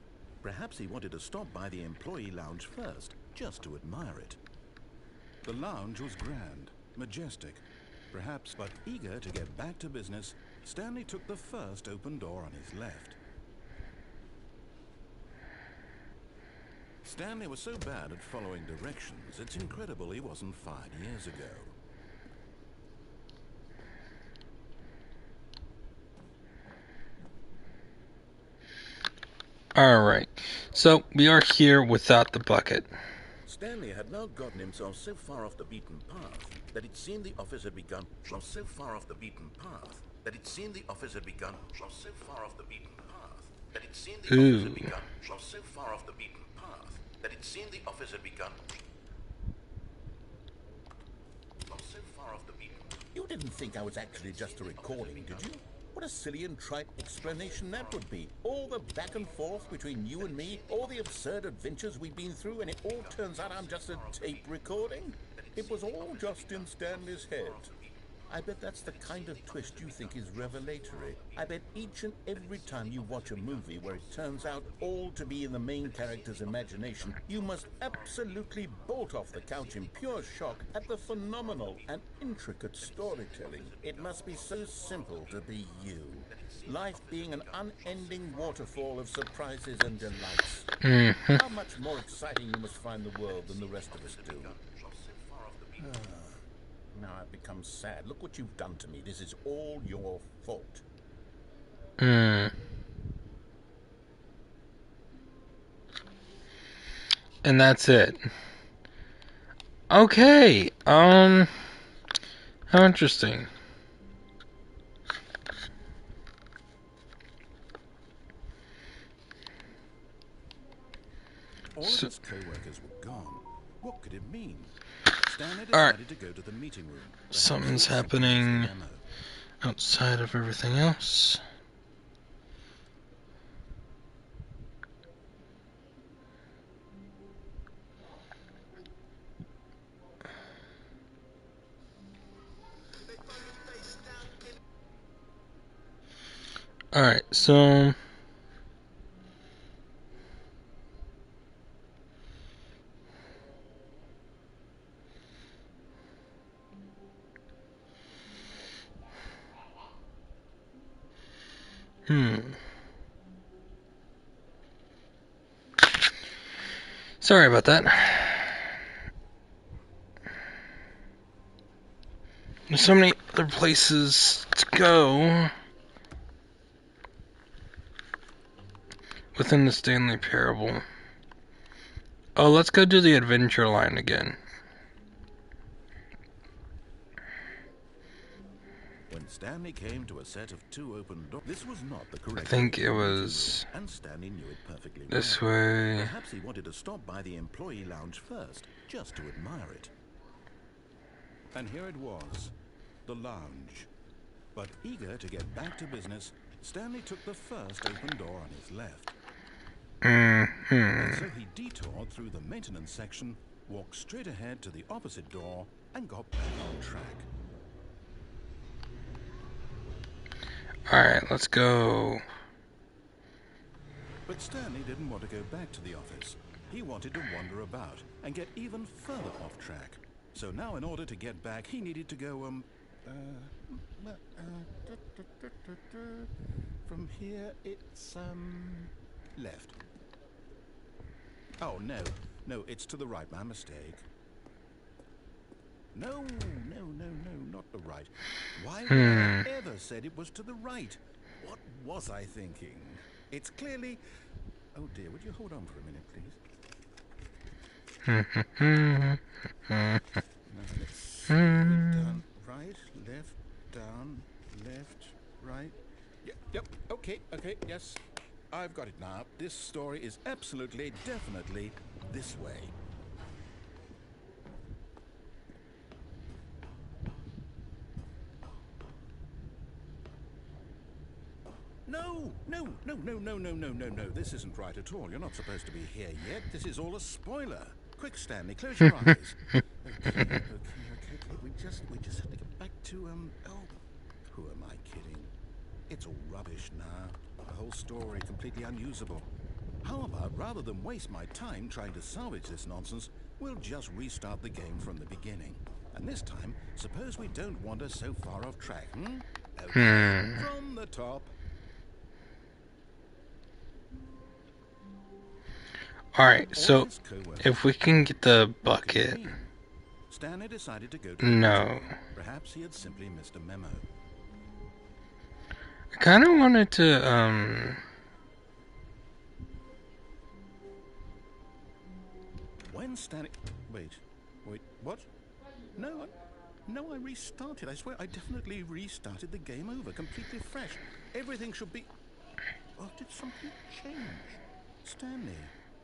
Perhaps he wanted to stop by the employee lounge first, just to admire it. The lounge was grand, majestic, perhaps, but eager to get back to business, Stanley took the first open door on his left. Stanley was so bad at following directions, it's incredible he wasn't fired years ago. Alright, so we are here without the bucket. Stanley had now gotten himself so far off the beaten path that it seemed the office had begun from so far off the beaten path that it seemed the office had begun from so far off the beaten path that it seemed the office had begun from so far off the beaten path that it seemed the office had begun from so far off the beaten path. You didn't think I was actually just a recording, did you? What a silly and trite explanation that would be. All the back and forth between you and me, all the absurd adventures we've been through, and it all turns out I'm just a tape recording? It was all just in Stanley's head. I bet that's the kind of twist you think is revelatory. I bet each and every time you watch a movie where it turns out all to be in the main character's imagination, you must absolutely bolt off the couch in pure shock at the phenomenal and intricate storytelling. It must be so simple to be you. Life being an unending waterfall of surprises and delights. How much more exciting you must find the world than the rest of us do. Now I've become sad. Look what you've done to me. This is all your fault. And that's it. Okay. How interesting. All of his co-workers were gone. What could it mean? Stanley Alright. decided to go to the meeting room. Something's happening outside of everything else. Alright, so sorry about that. There's so many other places to go within the Stanley Parable. Oh, let's go do the adventure line again. When Stanley came to a set of two open doors, this was not the correct I think way it to the meeting was room, and Stanley knew it perfectly this well. way. Perhaps he wanted to stop by the employee lounge first, just to admire it. And here it was, the lounge. But eager to get back to business, Stanley took the first open door on his left. And so he detoured through the maintenance section, walked straight ahead to the opposite door, and got back on track. Alright, let's go. But Stanley didn't want to go back to the office. He wanted to wander about and get even further off track. So now in order to get back, he needed to go, from here it's, left. Oh, no, it's to the right, my mistake. No, not the right. Why would I have ever said it was to the right? What was I thinking? It's clearly... Oh dear, would you hold on for a minute, please? Now let's see. Down, right, left, down, left, right. Yep, okay, yes. I've got it now. This story is absolutely, definitely this way. No, no, no, no, no, no, no, no, no. This isn't right at all. You're not supposed to be here yet. This is all a spoiler. Quick, Stanley, close your eyes. Okay. We just have to get back to, oh, who am I kidding? It's all rubbish now. The whole story completely unusable. How about, rather than waste my time trying to salvage this nonsense, we'll just restart the game from the beginning. And this time, suppose we don't wander so far off track, hmm? Okay, from the top. Alright, All of so his co-workers. if we can get the What could it bucket. mean? Stanley decided to go to the meeting No. room. Perhaps he had simply missed a memo. I kind of wanted to, When Stanley... Wait, what? No, I restarted. I swear, I definitely restarted the game over, completely fresh. Everything should be... Oh, did something change? Stanley,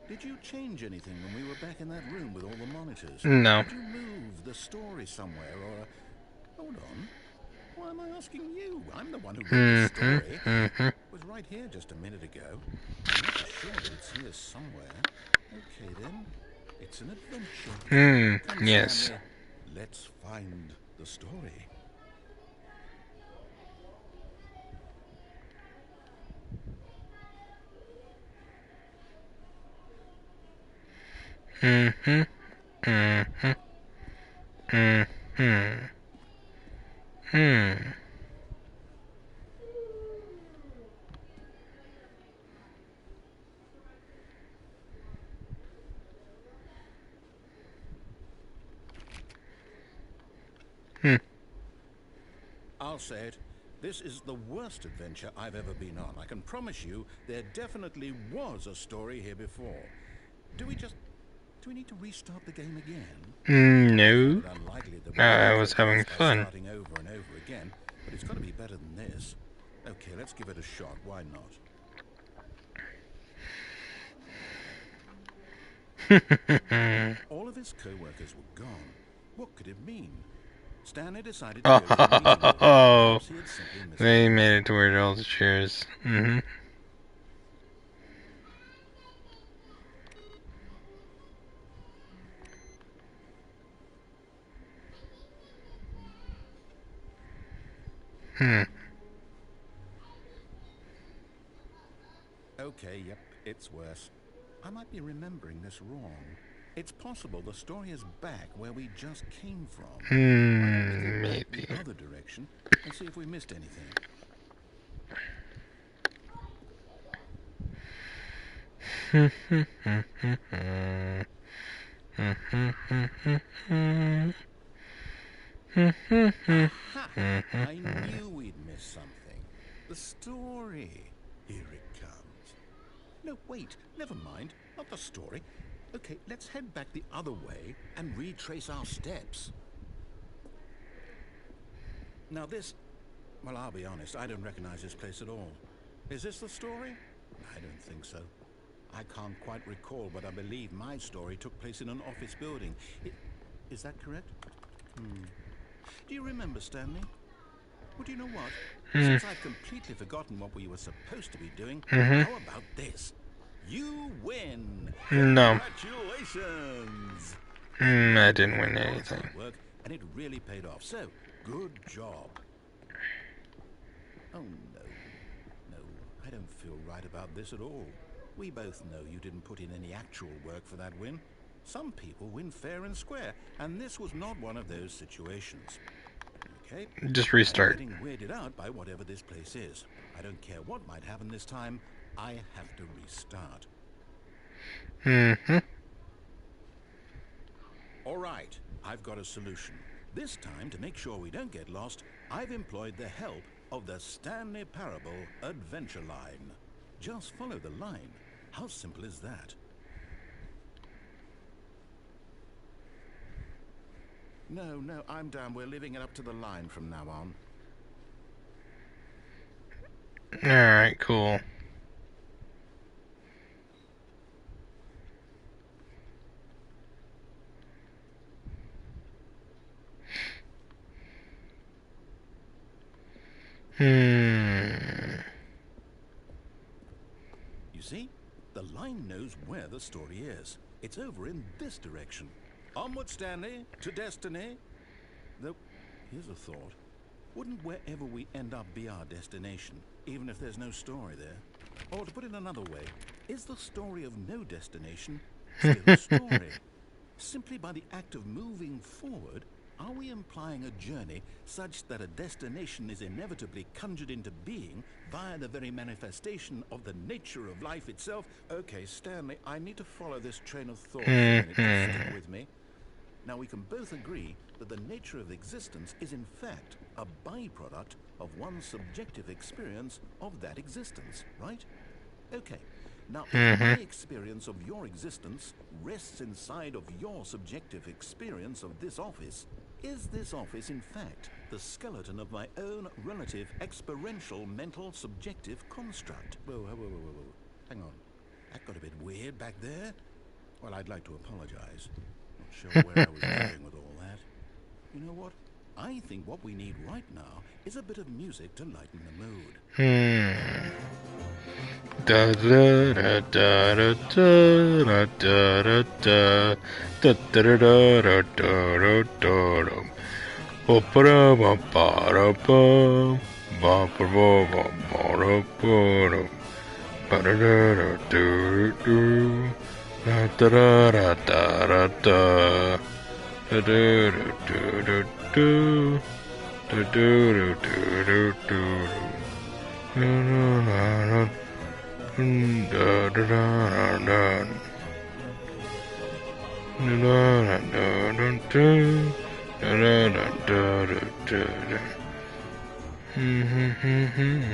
did you change anything when we were back in that room with all the monitors? no. Did you move the story somewhere, or... Hold on. Why am I asking you? I'm the one who wrote the story. It was right here just a minute ago. I'm not sure that it's here somewhere. Okay, then. It's an adventure. Come, Yes. Stanley. Let's find the story. I'll say it. This is the worst adventure I've ever been on. I can promise you there definitely was a story here before. Do we need to restart the game again? No. It's unlikely that I we'll was get having by fun. starting over and over again, but it's got to be better than this. Okay, let's give it a shot. Why not? All of his co-workers were gone. What could it mean? Stanley decided to go to the meeting room. Oh, Perhaps he had simply missed they a memo. made it to where all the chairs. Okay, yep, it's worse. I might be remembering this wrong. It's possible the story is back where we just came from. Why don't we go back Maybe. the other direction and see if we missed anything? Aha! I knew we'd missed something. The story. Here it comes. No, wait, never mind. Not the story. Okay, let's head back the other way and retrace our steps. Now this... Well, I'll be honest, I don't recognize this place at all. Is this the story? I don't think so. I can't quite recall, but I believe my story took place in an office building. Is that correct? Do you remember, Stanley? Well, do you know what? Since I've completely forgotten what we were supposed to be doing, how about this? You win! No. Congratulations! I didn't win Lots of anything. hard work, and it really paid off. So, good job. Oh, no, I don't feel right about this at all. We both know you didn't put in any actual work for that win. Some people win fair and square, and this was not one of those situations. Okay? Just restart. I'm getting weirded out by whatever this place is. I don't care what might happen this time. I have to restart. All right, I've got a solution. This time, to make sure we don't get lost, I've employed the help of the Stanley Parable Adventure Line. Just follow the line. How simple is that? No, I'm down. We're leaving it up to the line from now on. Alright, cool. See? The line knows where the story is. It's over in this direction. Onward, Stanley, to destiny. Though, here's a thought. Wouldn't wherever we end up be our destination, even if there's no story there? Or to put it another way, is the story of no destination still a story? Simply by the act of moving forward, are we implying a journey such that a destination is inevitably conjured into being via the very manifestation of the nature of life itself? Okay, Stanley, I need to follow this train of thought for a minute. Just stick with me. Now, we can both agree that the nature of existence is in fact a byproduct of one's subjective experience of that existence, right? Okay. Now, if my experience of your existence rests inside of your subjective experience of this office, is this office, in fact, the skeleton of my own relative experiential mental subjective construct? Whoa. Hang on. That got a bit weird back there. Well, I'd like to apologize. Not sure where I was going with all that. You know what? I think what we need right now is a bit of music to lighten the mood. Da da da da da da da da da da da da da da da. Ba ba ba ba ba ba ba ba ba ba da da da do da da da da da da da da do da do do do do. Da da da da da da da da da da da da da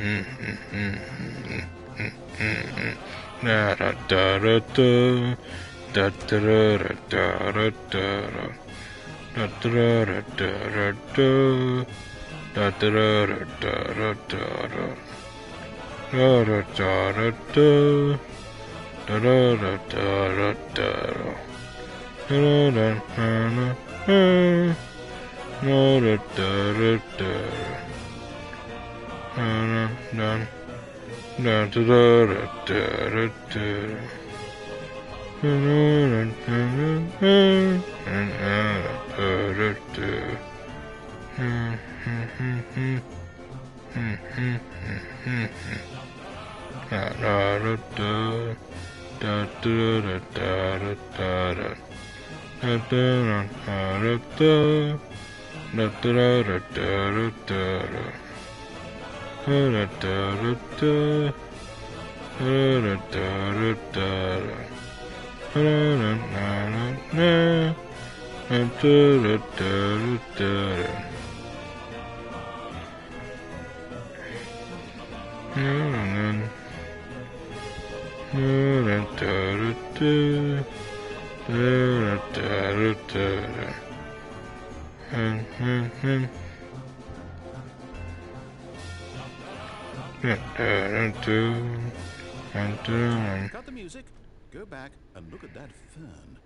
Cut the music, go back and look at that fern.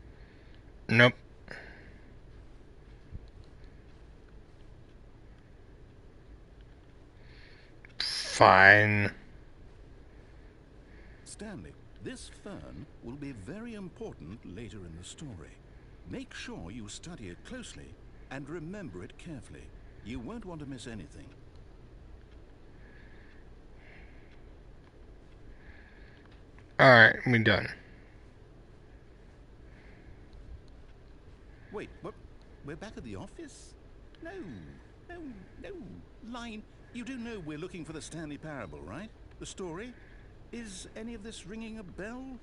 Nope. Fine. Stanley, this fern will be very important later in the story. Make sure you study it closely and remember it carefully. You won't want to miss anything. Alright, we done. Wait, what? We're back at the office? No. Line, you do know we're looking for the Stanley Parable, right? The story? Is any of this ringing a bell?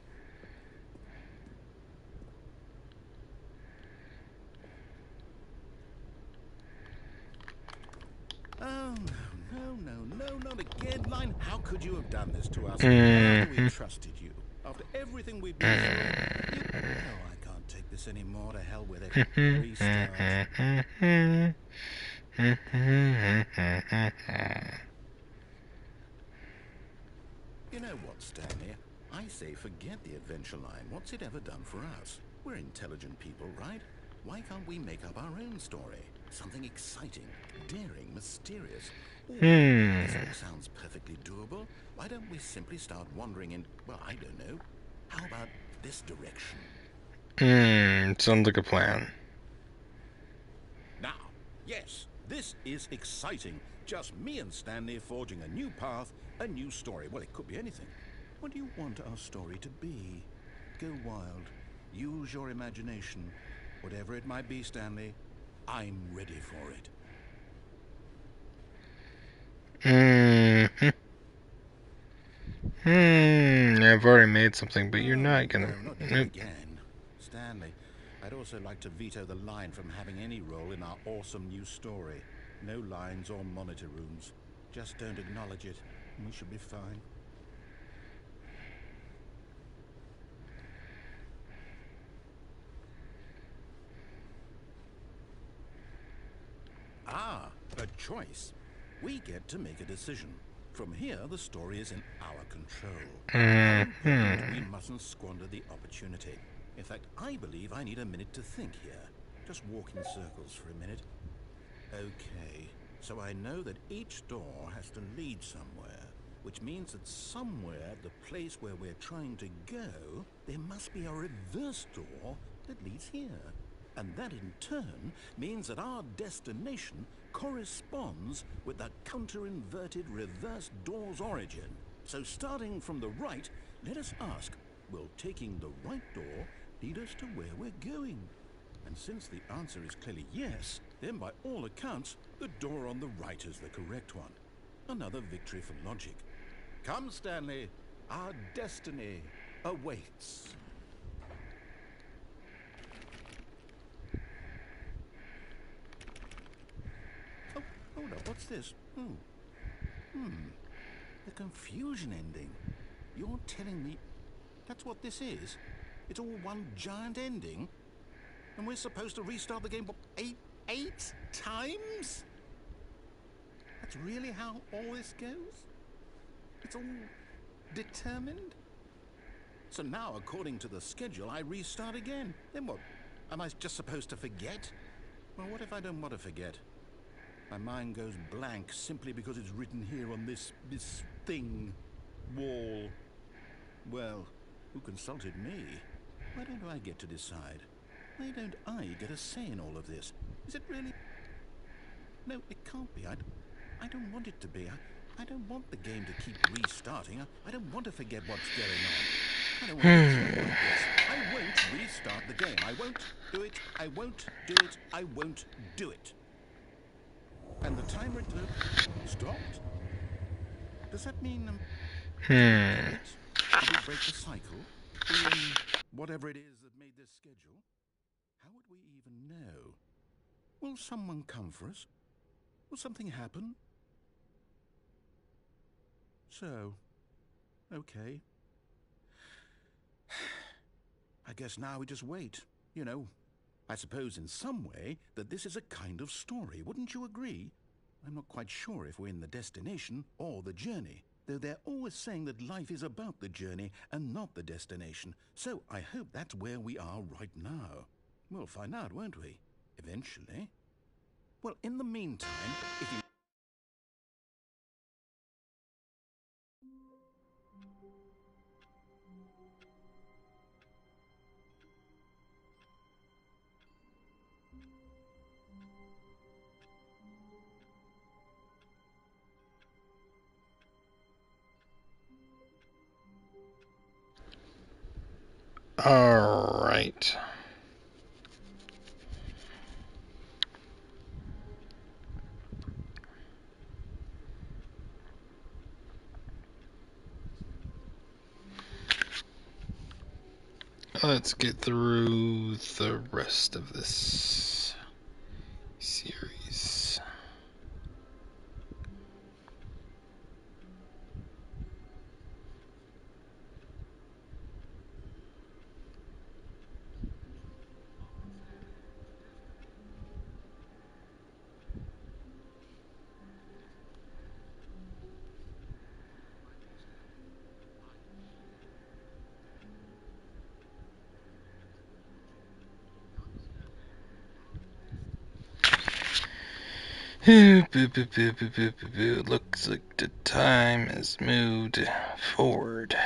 Oh, no, not again. Line, how could you have done this to us? After we trusted you. After everything we've been through. Oh, I can't take this anymore. To hell with it. Restart. You know what, Stanley? I say forget the adventure line. What's it ever done for us? We're intelligent people, right? Why can't we make up our own story? Something exciting, daring, mysterious. all. This Hmm. all sounds perfectly doable. Why don't we simply start wandering in, well, I don't know. How about this direction? Sounds like a plan. Now, yes, this is exciting. Just me and Stanley forging a new path, a new story. Well, it could be anything. What do you want our story to be? Go wild. Use your imagination. Whatever it might be, Stanley, I'm ready for it. Hmm. I've already made something, but you're Oh, not gonna. no, not you Nope. again. Stanley, I'd also like to veto the line from having any role in our awesome new story. No lines or monitor rooms. Just don't acknowledge it, and we should be fine. Ah, a choice. We get to make a decision. From here, the story is in our control. How important, we Hmm. mustn't squander the opportunity. In fact, I believe I need a minute to think here. Just walk in circles for a minute. Okay, so I know that each door has to lead somewhere, which means that somewhere, the place where we're trying to go, there must be a reverse door that leads here. And that in turn means that our destination corresponds with the counter-inverted reverse door's origin. So starting from the right, let us ask, will taking the right door lead us to where we're going? And since the answer is clearly yes, then by all accounts, the door on the right is the correct one. Another victory for logic. Come, Stanley, our destiny awaits. Oh, hold up, what's this? The confusion ending. You're telling me that's what this is? It's all one giant ending? And we're supposed to restart the game, what, eight times? That's really how all this goes? It's all determined? So now, according to the schedule, I restart again. Then what? Am I just supposed to forget? Well, what if I don't want to forget? My mind goes blank simply because it's written here on this thing, wall. Well, who consulted me? Why don't I get to decide? Why don't I get a say in all of this? Is it really? No, it can't be. I don't want it to be. I don't want the game to keep restarting. I don't want to forget what's going on. I don't want to be killed like this. I won't restart the game. I won't do it. I won't do it. I won't do it. And the timer stopped? Does that mean, did we Hmm. quit? Did we break the cycle? We, whatever it is that made this schedule? How would we even know? Will someone come for us? Will something happen? So, okay. I guess now we just wait. You know, I suppose in some way that this is a kind of story, wouldn't you agree? I'm not quite sure if we're in the destination or the journey, though they're always saying that life is about the journey and not the destination, so I hope that's where we are right now. We'll find out, won't we? Eventually. Well, in the meantime, if you... All right. Let's get through the rest of this series. Looks like the time has moved forward.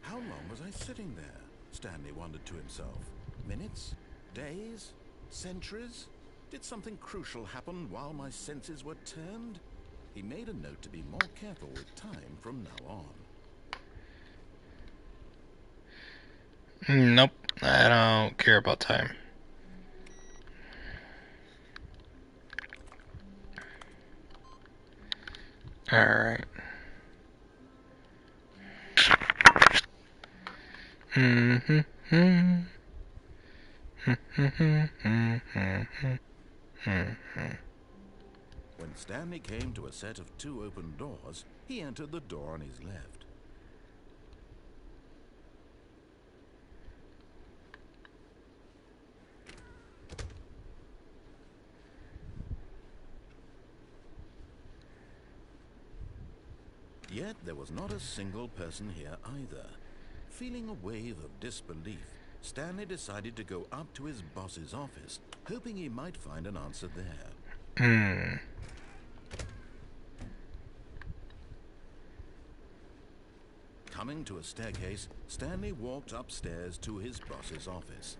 How long was I sitting there? Stanley wondered to himself. Minutes? Days? Centuries? Did something crucial happen while my senses were turned? He made a note to be more careful with time from now on. Nope, I don't care about time. Alright. When Stanley came to a set of 2 open doors, he entered the door on his left. Yet there was not a single person here either. Feeling a wave of disbelief, Stanley decided to go up to his boss's office, hoping he might find an answer there. Coming to a staircase, Stanley walked upstairs to his boss's office.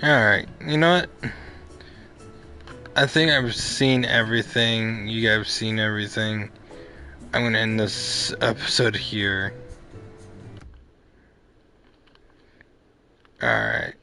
Alright, you know what? I think I've seen everything. You guys have seen everything. I'm gonna end this episode here. Alright.